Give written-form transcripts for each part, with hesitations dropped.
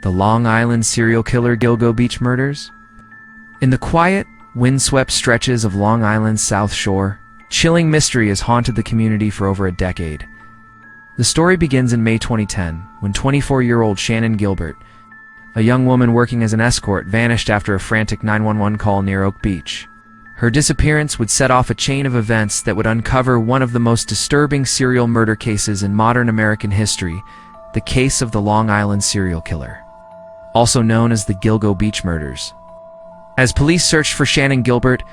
The Long Island serial killer Gilgo Beach murders? In the quiet, windswept stretches of Long Island's South Shore, chilling mystery has haunted the community for over a decade. The story begins in May 2010, when 24-year-old Shannon Gilbert, a young woman working as an escort, vanished after a frantic 911 call near Oak Beach. Her disappearance would set off a chain of events that would uncover one of the most disturbing serial murder cases in modern American history, the case of the Long Island serial killer, also known as the Gilgo Beach murders. As police searched for Shannon Gilbert,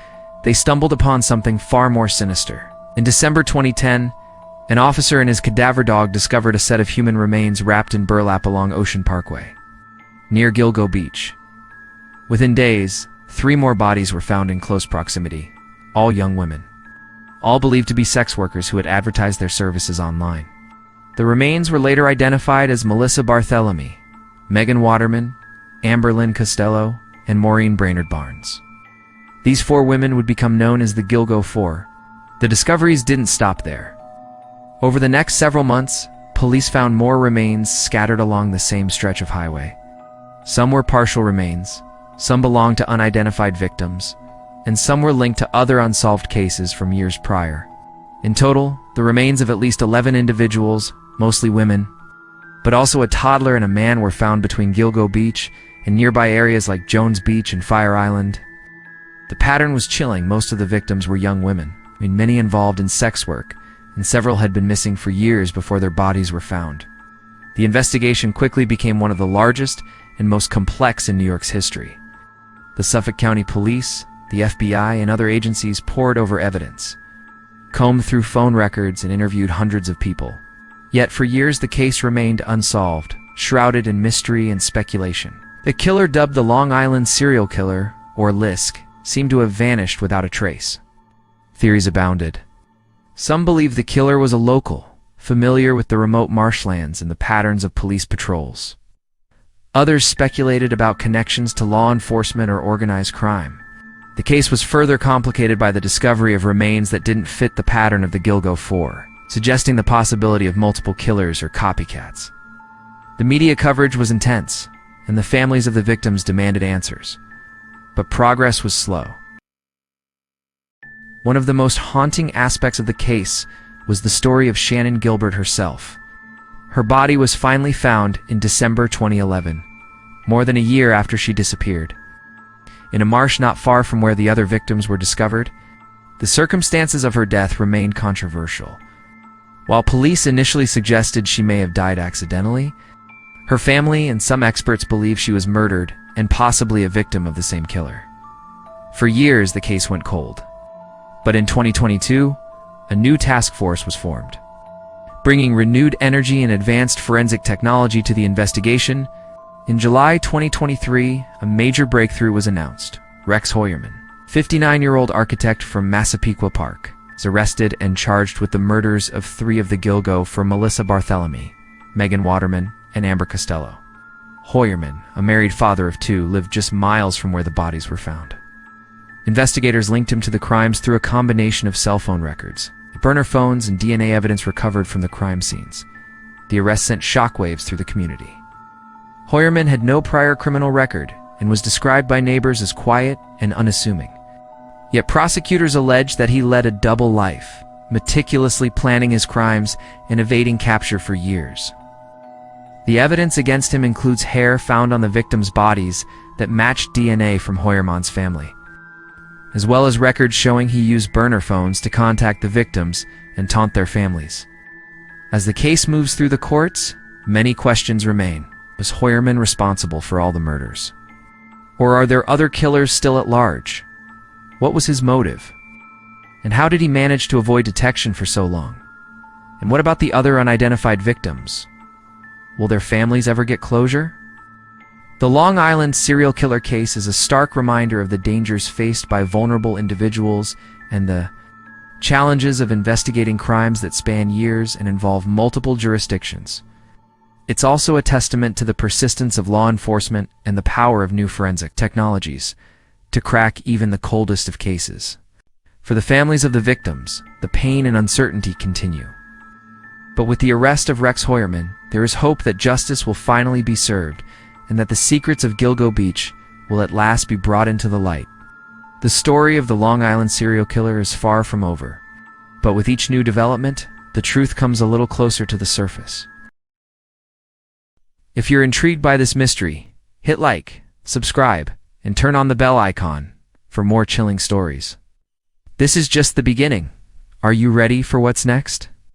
they stumbled upon something far more sinister. In December 2010, an officer and his cadaver dog discovered a set of human remains wrapped in burlap along Ocean Parkway, near Gilgo Beach. Within days, 3 more bodies were found in close proximity, all young women, all believed to be sex workers who had advertised their services online. The remains were later identified as Melissa Barthelemy, Megan Waterman, Amber Lynn Costello, and Maureen Brainerd Barnes. These 4 women would become known as the Gilgo Four. The discoveries didn't stop there. Over the next several months, police found more remains scattered along the same stretch of highway. Some were partial remains, some belonged to unidentified victims, and some were linked to other unsolved cases from years prior. In total, the remains of at least 11 individuals, mostly women, but also a toddler and a man, were found between Gilgo Beach and nearby areas like Jones Beach and Fire Island. The pattern was chilling. Most of the victims were young women, many involved in sex work, and several had been missing for years before their bodies were found. The investigation quickly became one of the largest and most complex in New York's history. The Suffolk County Police, the FBI, and other agencies pored over evidence, combed through phone records, and interviewed hundreds of people. Yet for years the case remained unsolved, shrouded in mystery and speculation. The killer, dubbed the Long Island serial killer, or LISK, seemed to have vanished without a trace. Theories abounded. Some believed the killer was a local, familiar with the remote marshlands and the patterns of police patrols. Others speculated about connections to law enforcement or organized crime. The case was further complicated by the discovery of remains that didn't fit the pattern of the Gilgo Four, suggesting the possibility of multiple killers or copycats. The media coverage was intense, and the families of the victims demanded answers. But progress was slow. One of the most haunting aspects of the case was the story of Shannon Gilbert herself. Her body was finally found in December 2011, more than a year after she disappeared. In a marsh not far from where the other victims were discovered, the circumstances of her death remained controversial. While police initially suggested she may have died accidentally, her family and some experts believe she was murdered and possibly a victim of the same killer. For years, the case went cold. But in 2022, a new task force was formed, bringing renewed energy and advanced forensic technology to the investigation. In July 2023, a major breakthrough was announced. Rex Heuermann, 59-year-old architect from Massapequa Park, was arrested and charged with the murders of 3 of the Gilgo for Melissa Barthelemy, Megan Waterman, and Amber Costello. Heuermann, a married father of 2, lived just miles from where the bodies were found. Investigators linked him to the crimes through a combination of cell phone records, burner phones, and DNA evidence recovered from the crime scenes. The arrest sent shockwaves through the community. Heuermann had no prior criminal record and was described by neighbors as quiet and unassuming. Yet prosecutors alleged that he led a double life, meticulously planning his crimes and evading capture for years. The evidence against him includes hair found on the victims' bodies that matched DNA from Heuermann's family, as well as records showing he used burner phones to contact the victims and taunt their families. As the case moves through the courts, many questions remain. Was Heuermann responsible for all the murders? Or are there other killers still at large? What was his motive? And how did he manage to avoid detection for so long? And what about the other unidentified victims? Will their families ever get closure? The Long Island serial killer case is a stark reminder of the dangers faced by vulnerable individuals and the challenges of investigating crimes that span years and involve multiple jurisdictions. It's also a testament to the persistence of law enforcement and the power of new forensic technologies to crack even the coldest of cases. For the families of the victims, the pain and uncertainty continue. But with the arrest of Rex Heuermann, there is hope that justice will finally be served and that the secrets of Gilgo Beach will at last be brought into the light. The story of the Long Island serial killer is far from over, but with each new development, the truth comes a little closer to the surface. If you're intrigued by this mystery, hit like, subscribe, and turn on the bell icon for more chilling stories. This is just the beginning. Are you ready for what's next?